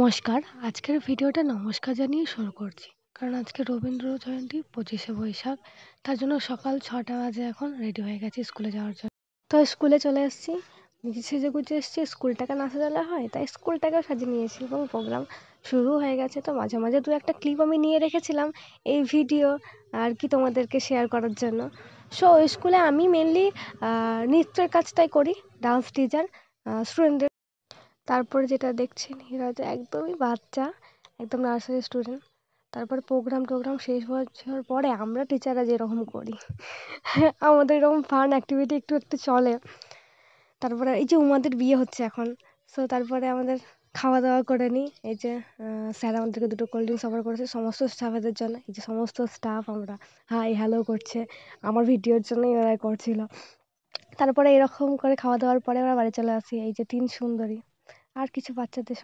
নমস্কার। আজকের ভিডিওটা নমস্কার জানিয়ে শুরু করছি। কারণ আজকে রবীন্দ্র জয়ন্তী ২৫শে বৈশাখ। তার জন্য সকাল ৬টা বাজে এখন রেডি হয়ে গেছি স্কুলে যাওয়ার জন্য। তো স্কুলে চলে এসেছি, নিজে সেজেগুজে এসেছি। স্কুলটাকে না সাজালে হয়, তাই স্কুলটাকেও সাজিয়ে নিয়েছি এবং প্রোগ্রাম শুরু হয়ে গেছে। তো মাঝে মাঝে দু একটা ক্লিপ আমি নিয়ে রেখেছিলাম এই ভিডিও আর কি তোমাদেরকে শেয়ার করার জন্য। সো স্কুলে আমি মেনলি নৃত্যের কাজটাই করি, ডান্স টিচার স্টুডেন্টদের। তারপরে যেটা দেখছেন এরা তো একদমই বাচ্চা, একদম নার্সারি স্টুডেন্ট। তারপর প্রোগ্রাম শেষ হওয়ার পরে আমরা টিচাররা যেরকম করি আমাদের এরকম ফান অ্যাক্টিভিটি একটু একটু চলে। তারপরে এই যে উমাদের বিয়ে হচ্ছে এখন, সো তারপরে আমাদের খাওয়া দাওয়া করে নিই। এই যে স্যার আমাদেরকে দুটো কোল্ড ড্রিঙ্কস অফার করেছে সমস্ত স্টাফেদের জন্য। এই যে সমস্ত স্টাফ আমরা হাই হ্যালো করছে, আমার ভিডিওর জন্যই ওরাই করছিল। তারপরে এরকম করে খাওয়া দাওয়ার পরে আমরা বাড়ি চলে আসি। এই যে ৩ সুন্দরী আর কিছু বাচ্চাদের